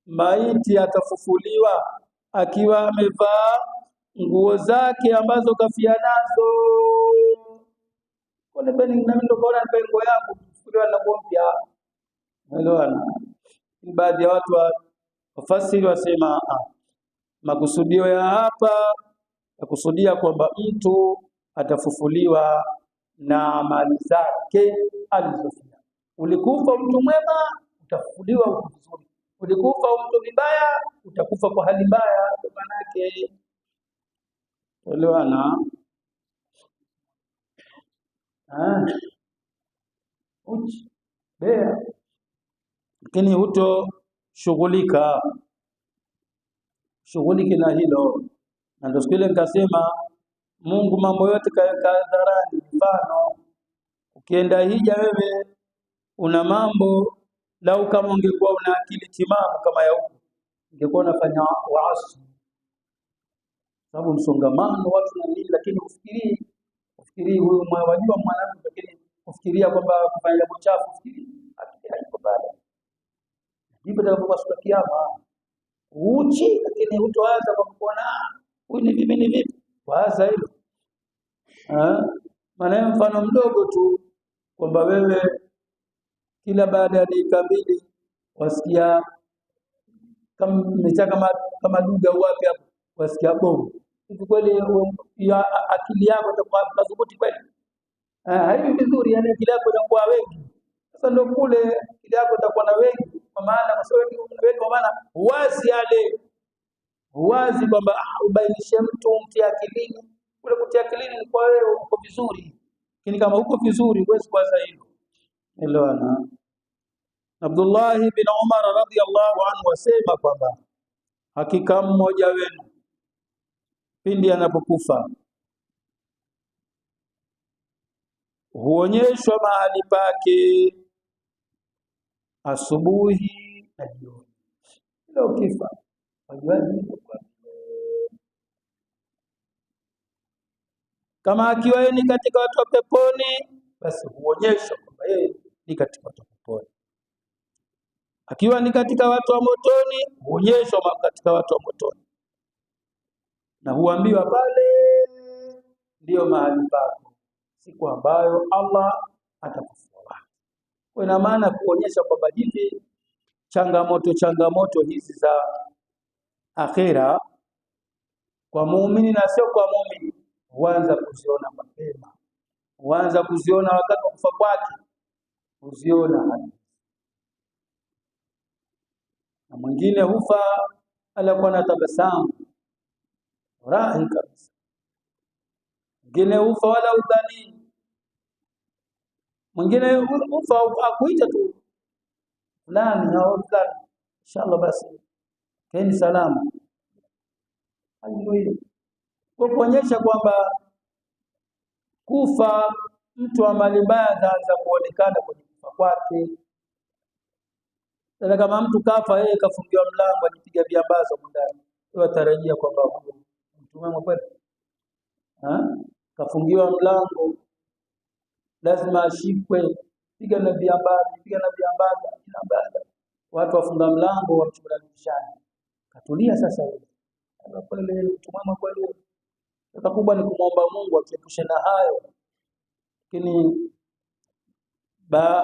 maiti atafufuliwa akiwa amevaa nguo zake ambazo kafia nazo. Kwa nini na mimi ndo bora pengo yangu kufufuliwa na nguo mpya? Unaelewana? Baadhi ya watu wafasiri wasema makusudio ya hapa yakusudia kwamba mtu atafufuliwa na amali zake alizofanya. Ulikufa mtu mwema, utafufuliwa uko vizuri. Ulikufa mtu vibaya, utakufa kwa hali mbaya. Kwa maana yake elewana. Bea lakini hutoshughulika na hilo. Na ndio siku ile nikasema Mungu mambo yote kaweka hadharani. Mfano, ukienda hija wewe una mambo, lau kama ungekuwa una akili timamu kama ya huko, ungekuwa unafanya waasi, sababu msongamano watu na nini, lakini ufikirii huyu wajua mwanadamu, lakini ufikiria kwamba kufanya jambo chafu, ufikirii akili haiko pale. Ndipo ndio siku ya kiyama uchi, lakini hutoanza kwa kuona huyu ni vipi waza hilo. Maana mfano mdogo tu kwamba wewe kila baada ya dakika mbili wasikia kama duga wapi hapo, wasikia bomu. Hivi kweli akili yako itakuwa madhubuti kweli? Hivi vizuri, yani akili yako itakuwa wengi. Sasa ndio kule akili yako itakuwa na wengi, kwa maana kwa sababu wengi, kwa maana huwazi kwamba ubainishe mtu mtia akilini. Kule kutia akilini ni kwa wewe uko vizuri, lakini kama uko vizuri huwezi kuwaza hilo. Elewana. Abdullah bin Umar radhiyallahu anhu wasema kwamba hakika mmoja wenu pindi anapokufa huonyeshwa mahali pake asubuhi na jioni. Leo kifa kama akiwa ni katika watu wa peponi, basi huonyeshwa kwamba yeye ni katika watu wa peponi. Akiwa ni katika watu wa motoni, huonyeshwa katika watu wa motoni, na huambiwa pale ndio mahali pako siku ambayo Allah atakufufua. Kwa ina maana kuonyesha kwamba hivi changamoto hizi za akhera kwa muumini na sio kwa muumini, huanza kuziona mapema, huanza kuziona wakati wa kufa kwake, kuziona. Na mwingine hufa alakuwa na tabasamu furahi kabisa, mwingine hufa wala udhani, mwingine hufa akuita tu fulani au fulani, inshallah basi keni salama. Haleluya. Kwa kuonyesha kwamba kufa mtu amali mbaya anaanza kuonekana kwenye kufa kwake. Sasa kama mtu kafa yeye kafungiwa mlango ajipiga viambazo ndani, wewe tarajia kwamba huyo mtu mwema kweli? Kafungiwa mlango lazima ashikwe, piga na viambazo, watu wafunga mlango wamchuralishana. Katulia sasa wewe. Kweli mtu mwema kweli? Sasa kubwa ni kumwomba Mungu akiepushe na hayo. Lakini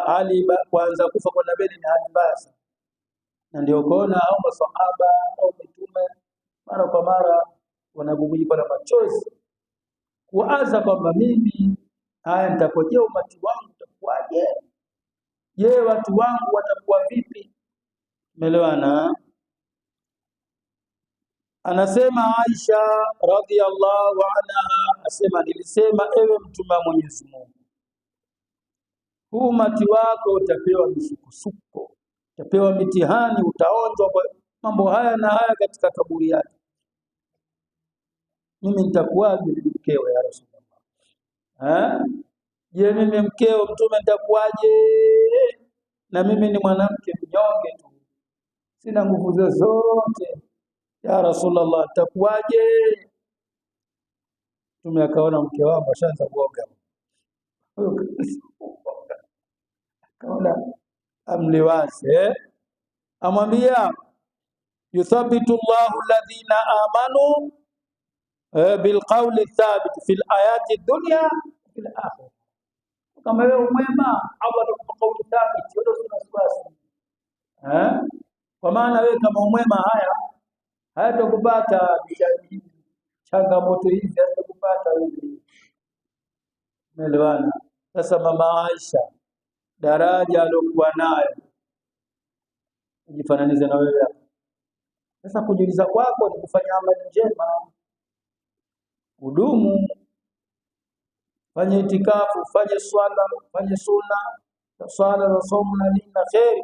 hali kwanza kufa kwa nabii ni hali mbaya sana. Na ndio kuona hao maswahaba au mitume mara kwa mara wanagugujikwa na machozi kuanza kwamba mimi haya nitapojea umati wangu utakuwaje? Je, watu wangu watakuwa vipi? Umeelewana? Anasema Aisha radhiallahu anha, asema nilisema, ewe mtume wa Mwenyezi Mungu, huu umati wako utapewa misukosuko, utapewa mitihani, utaonjwa kwa mambo haya na haya katika kaburi yake. Mimi nitakuwaje mkeo ya Rasulullah? Je, mimi mkeo mtume nitakuwaje? Na mimi ni mwanamke mnyonge tu, sina nguvu zozote. Ya Rasulullah, nitakuwaje? Mtume akaona mke wangu ashaanza kuoga. Kaona amliwaze, amwambia yuthabitu Allahu alladhina amanu bilqawli thabit fil ayati dunya fil akhirah. Kama wewe mwema Allah atakupa kauli thabit, wewe usina wasiwasi. Kwa maana wewe kama mwema haya hayatakupata changamoto hizi, hayatakupata wewe. Umeelewana? Sasa mama Aisha daraja alokuwa nayo ujifananize na wewe. Sasa kujiuliza kwako ni kufanya amali njema, hudumu, fanye itikafu, fanye swala, fanye sunna, swala na somo na dini na kheri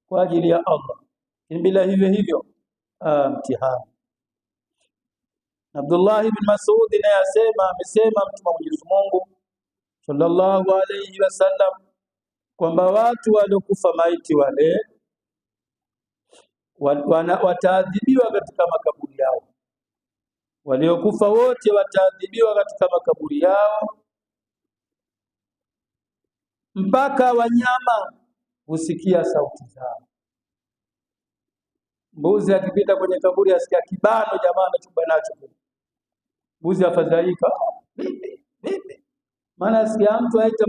kwa ajili ya Allah. Bila hivyo mtihani. Abdullah ibn Mas'ud naye amesema Mtume wa Mwenyezi Mungu sallallahu alayhi wasallam kwamba watu waliokufa maiti wale wataadhibiwa katika makaburi yao. Waliokufa wote wataadhibiwa katika makaburi yao mpaka wanyama husikia sauti zao. Mbuzi akipita kwenye kaburi asikia kibano, jamaa anachumba nacho. Mbuzi afadhaika. Vipi? Maana asikia mtu aita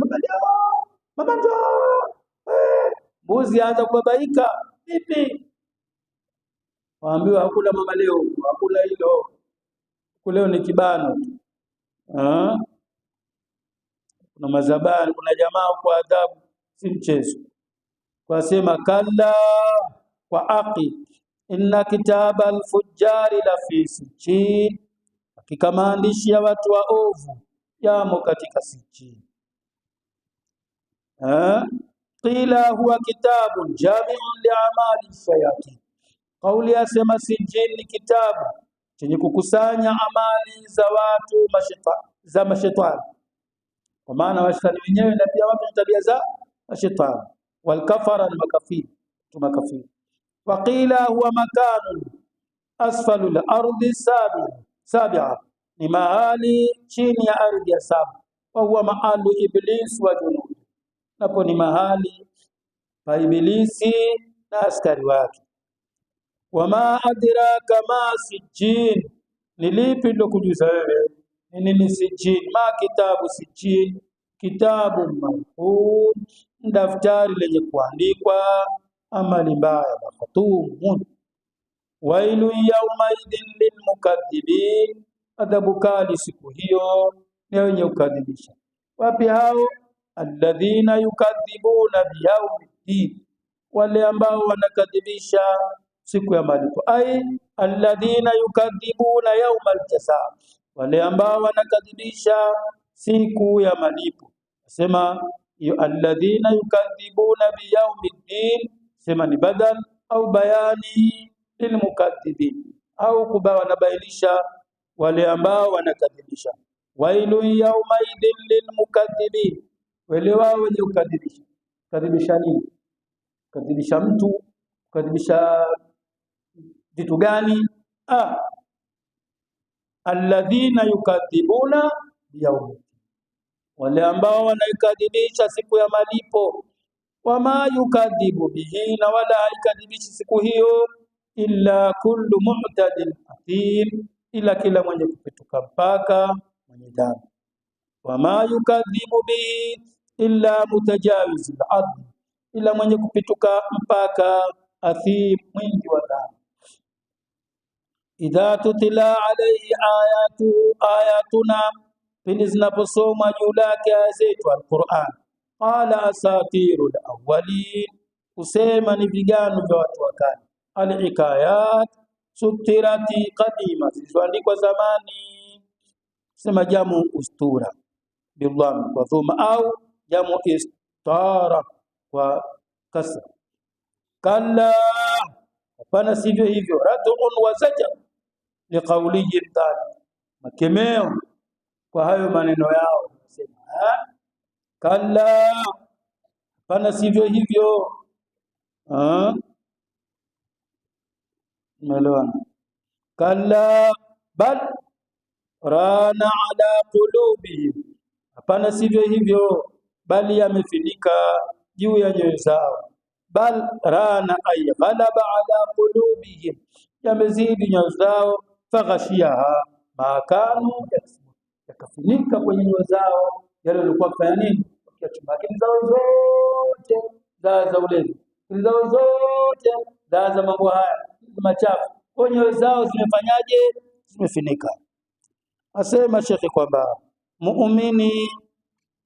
mama njoo. Mbuzi aanza kubabaika. Vipi? Waambiwa hakuna mama leo, hakuna hilo. Leo ni kibano. Kuna mazabani, kuna jamaa kwa adhabu si mchezo. Kwa sema kalla wa aqi inna kitaba al-fujjari la fi sijjin, hakika maandishi ya watu waovu yamo katika sijjin. Qila huwa kitabun jami'un li'amali shayatin, kauli yasema sijjin ni kitabu chenye kukusanya amali za watu za mashaitani, kwa maana washetani wenyewe na pia watu tabia za mashaitani, wal kafara na makafiri. Waqila huwa makanun asfalu al-ardi sab'a, ni mahali chini ya ardhi ya saba. Wa huwa maalu iblis wa junud, napo ni mahali pa ibilisi na askari wake. Wama adraka ma sijjin, ni lipi nilokujuza wewe nini sijjin? Ma kitabu sijjin, kitabu marhum, daftari lenye kuandikwa, amali mbaya, makhtumun. Wailu yawmaidhin lilmukaththibin, adhabu kali siku hiyo ni wenye kukadhibisha. Wapi hao? Alladhina yukadhibuna biyawmiddin, wale ambao wanakadhibisha siku ya malipo. Ai alladhina yukadhibuna yawmal jazaa, wale ambao wanakadhibisha siku ya malipo. Sema alladhina yukadhibuna biyawmiddin, sema ni badal au bayani lilmukaththibin, au kuba wanabainisha wale ambao wanakadhibisha. Wailu yawmaidhin lilmukaththibin, wale wao wenye kukadhibisha. Kadhibisha nini? Kadhibisha mtu, kadhibisha vitu gani? Alladhina yukadhibuna biyawmiddin, wale ambao wanaikadhibisha siku ya malipo. Wama yukadhibu bihi, na wala haikadhibishi siku hiyo illa kullu mu'tadin athim, ila kila mwenye kupituka mpaka, mwenye dhambi. Wama yukadhibu bihi illa mutajawiz al-adl, ila mwenye kupituka mpaka, athim, mwingi wa dhambi. Idha tutila alayhi ayatuna, pindi zinaposomwa juu yake aya zetu al-Qur'an. Qala asatirul awwalin, usema ni vigano vya watu wa kale. Al-hikayat sutirati qadima, zilizoandikwa zamani. Sema jamu ustura bidhamm wa thumma, au jamu istara wa kasra. Kalla, hapana sivyo hivyo. Rad'un wa zajar liqawlihi ta'ala, makemeo kwa hayo maneno yao. Sema kalla, hapana sivyo hivyo. Melewana? Kalla bal rana ala qulubihim, hapana sivyo hivyo, bali yamefinika juu ya nyoyo zao. Bal rana ay ghalaba ala qulubihim, yamezidi nyoyo zao. Faghashiyaha ma kanu yaksubun, yakafinika kwenye nyoyo zao yale walikuwa kufanya nini, wakiachuma. Akili zao zote za ulevi, akili zao zote za mambo haya machafu, kwa nyoyo zao zimefanyaje? Zimefinika. Asema shekhi kwamba muumini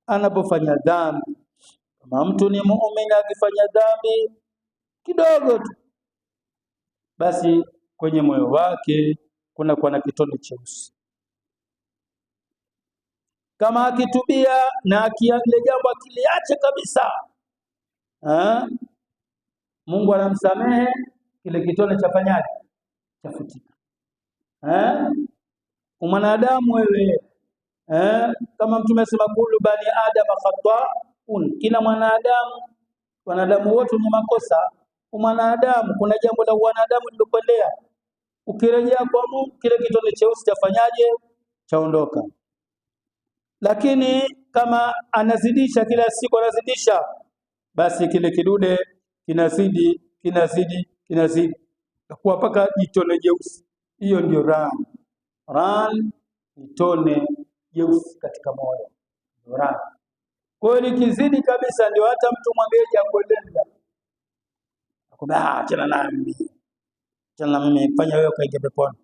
anapofanya dhambi, kama mtu ni muumini akifanya dhambi kidogo tu, basi kwenye moyo wake kuna na kitone cheusi. Kama akitubia na akiangalia jambo akiliacha kabisa, Mungu anamsamehe, kile kitone chafanyaje? Chafutika. Mwanadamu wewe, kama Mtume asema kullu bani adama khata'un, kila wanadamu wote ni makosa. Mwanadamu, kuna jambo la wanadamu lilopelea, ukirejea kwa Mungu kile kitone cheusi chafanyaje? Chaondoka. Lakini kama anazidisha kila siku, anazidisha, basi kile kidude kinazidi kwa mpaka jitone jeusi. Hiyo ndio ran, jitone jeusi katika moyo, ran. Kwa hiyo likizidi kabisa, ndio hata mtu mwambie jambo lenda akwambia achana na mimi, fanya wewe kaingia peponi.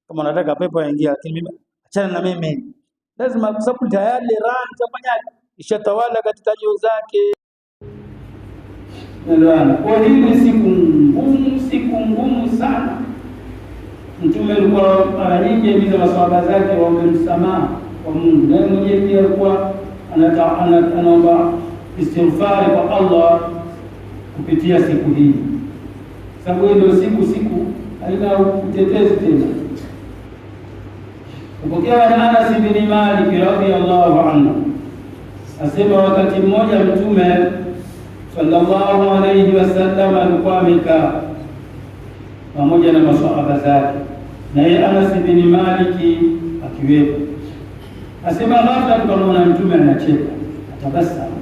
Kama unataka pepo ingia, lakini mimi achana na mimi. Lazima, kwa sababu tayari ran chafanyaje? Ishatawala katika nyoyo zake. Kwa hii ni siku ngumu sana. Mtume alikuwa mara nyingi akiza maswahaba zake waombe msamaha kwa Mungu, na mwenyewe pia alikuwa anaomba istighfar kwa Allah kupitia siku hii, sababu hii ndio siku haina utetezi tena. Kupokea na Anas bin Malik radhiyallahu anhu, asema wakati mmoja Mtume sallallahu alayhi wasallam alikuwa amekaa pamoja na maswahaba zake, na yeye Anas bin Malik akiwepo. Asema ghafla tukamwona Mtume anacheka, atabasamu,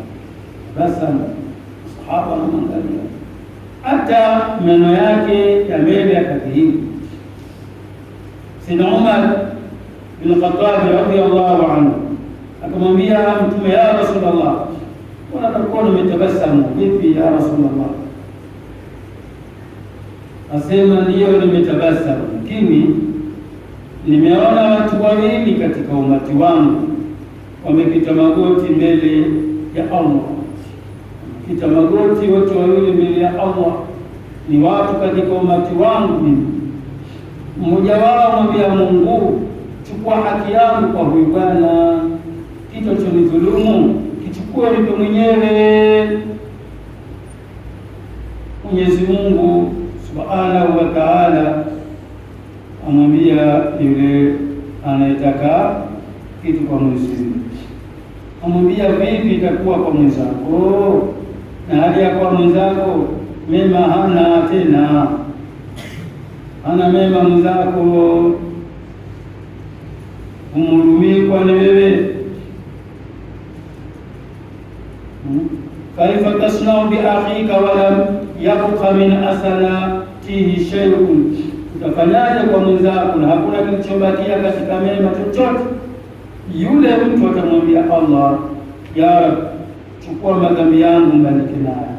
sahaba wanamwangalia, hata meno yake ya mbele yakadhihiri. Sayyidina Umar bin Khattab radhiyallahu anhu akamwambia Mtume, ya Rasulullah, mbona unakuwa umetabasamu vipi ya Rasulullah? Asema ndiyo, nimetabasamu, lakini nimeona watu wawili katika umati wangu wamekita magoti mbele ya Allah. Wamekita magoti wote wawili mbele ya Allah, ni watu katika umati wangu mimi. Mmoja wao mwambia Mungu, chukua haki yangu kwa huyu bwana, kitu chonidhulumu kichukue nipe mwenyewe. Mwenyezi Mungu Subhanahu wa Ta'ala amwambia yule anayetaka kitu kwa Mwenyezi Mungu, amwambia vipi itakuwa kwa mwenzako na hali ya kwa mwenzako mema hana tena, hana mema mwenzako, umhurumie kwani wewe? Kaifa tasnau bi akhika walam yabqa min asanatihi shay'un, utafanyaje kwa mwenzako na hakuna kilichobakia katika mema chochote? Yule mtu atamwambia Allah, ya Rab, chukua madhambi yangu mbalike nayo,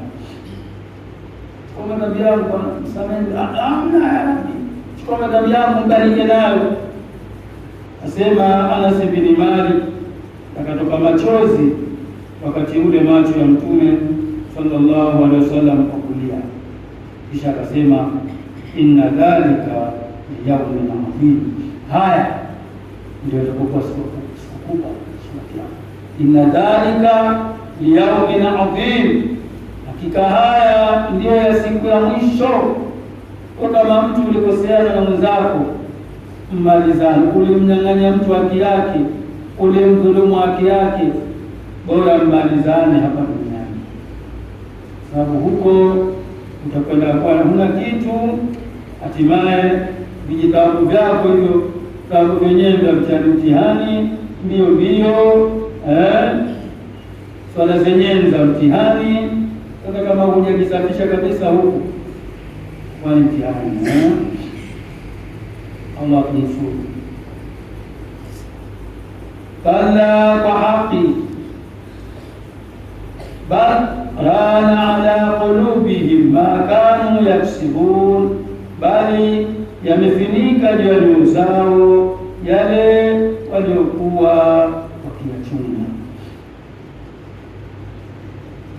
chukua madhambi yangu msamehe. Amna ya Rabbi, chukua madhambi yangu mbalike nayo. Asema Anas bin Malik, akatoka machozi wakati ule macho ya Mtume sallallahu alaihi wasallam kulia, kisha akasema inna dhalika yawmun adhim. Haya ndio itakuwa siku kubwa, inna dhalika yawmun adhim, hakika haya ndio ya siku ya mwisho. Kama mtu ulikoseana na mwenzako, mmalizane. Ulimnyang'anya mtu haki yake, ulimdhulumu haki yake, bora mmalizane hapa duniani, sababu huko utakwenda kwa huna kitu, hatimaye vijitabu vyako hivyo vitabu vyenyewe vya mtihani mbio swala zenyewe za mtihani. Sasa kama hujakisafisha kabisa huku kwa mtihani, Allah kunusuru. Kalla kwa haki, bal rana ala qulubihim ma kanu yaksibun, bali yamefinika juu ya nyoyo zao yale waliokuwa wakiyachuma.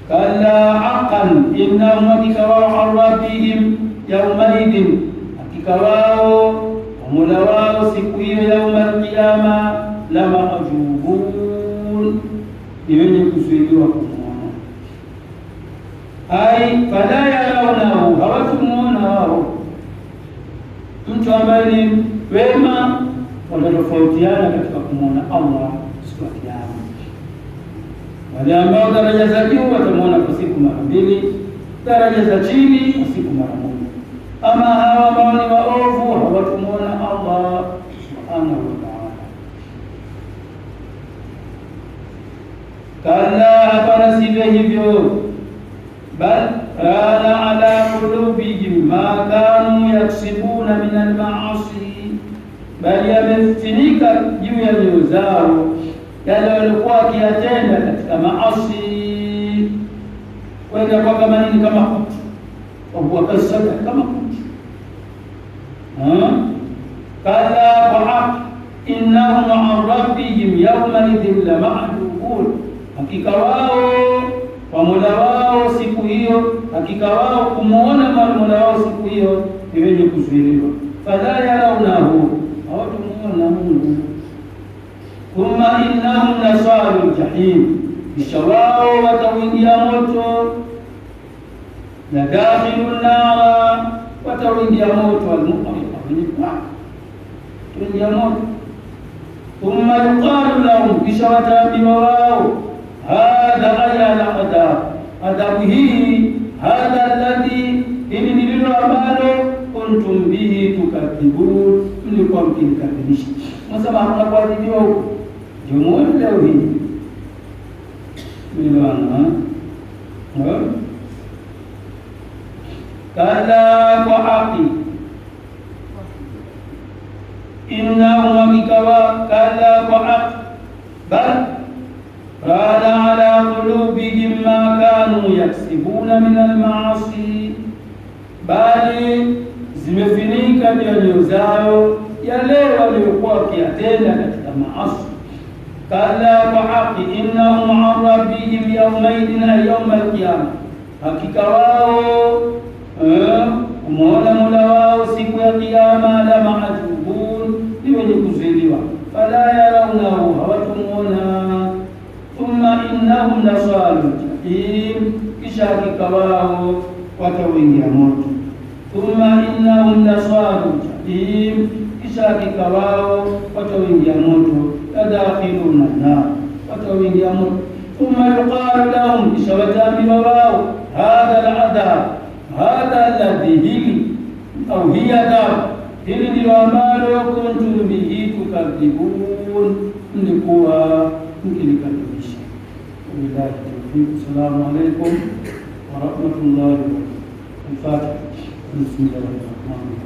Kalla haqqan innahum, hakika wao an rabbihim yawmaidin, hakika wao Mola wao siku hiyo yauma alqiyama la maajubun, ni wenye kuzuiliwa kumwona. Ai fala yarawnahu, hawatumuona wao. Mtu ambaye ni wema watatofautiana katika kumwona Allah siku ya Kiyama. Wale ambao daraja za juu watamwona kwa siku mara mbili, daraja za chini kwa siku mara moja. Ama hawa ambao ni waovu hawatumuona Allah subhanahu wa ta'ala. Kalla, hapana sivyo hivyo, bal rana ala qulubihim ma kanu yaksibuna min al-ma'asi, bali yamefinika juu ya nyoyo zao yale walikuwa wakiyatenda katika maasi. Kwenda kwa kama nini? Kama kutu, wakasaka kama kutu. Kalla kwa haki, innahum an rabbihim yawma idhin la ma'dubun, hakika wao kwa Mola wao siku hiyo, hakika wao kumuona Mola wao siku hiyo ni wenye kuzuiliwa. Fala yarawnahu, hawatumuona Mungu. Thumma innahum lasalul jahim, kisha wao watauingia moto. La dakhilun nara, watauingia moto. Al-mu'min tuingia moto. Thumma yuqalu lahum, kisha wataambiwa wao, hadha ayala adab, adabu hii, hadha alladhi, hili ndilo ambalo kuntum bihi tukadhibun, mlikuwa mkinikadhibisha. Sasa hakuna kuadhibiwa huko, ndio muone leo hii milana. Kalla kwa haki, innahum hakikawa, kalla kwa haki, bal rana ala qulubihim ma kanu yaksibuna min al-ma'asi, bali zimefinika mioyo zao yale waliokuwa wakiyatenda katika maasi. Kalla kwa haki, innahum an rabbihim yawmaidin ay yawma alqiyama, hakika wao kumwona Mola wao siku ya Kiyama la mahjubun, ni wenye kuzuiliwa. Fala yarawnahu, hawatumuona. Thumma innahum lasalul jahim, kisha hakika wao watauingia moto. Thumma innahum lasalul jahim, kisha hakika wao watauingia moto. Yadakhiluna nar, watauingia moto. Thumma yuqalu lahum, kisha wataambiwa wao, hadha al-adhab, hadha alladhi, hili au hiya adhab, hili ndilo ambalo kuntum bihi tukadhibun, mlikuwa mkilikadhibisha. Wabillahi tawfiq. Assalamu alaykum wa rahmatullahi wa barakatuh. Bismillahir rahmanir rahim.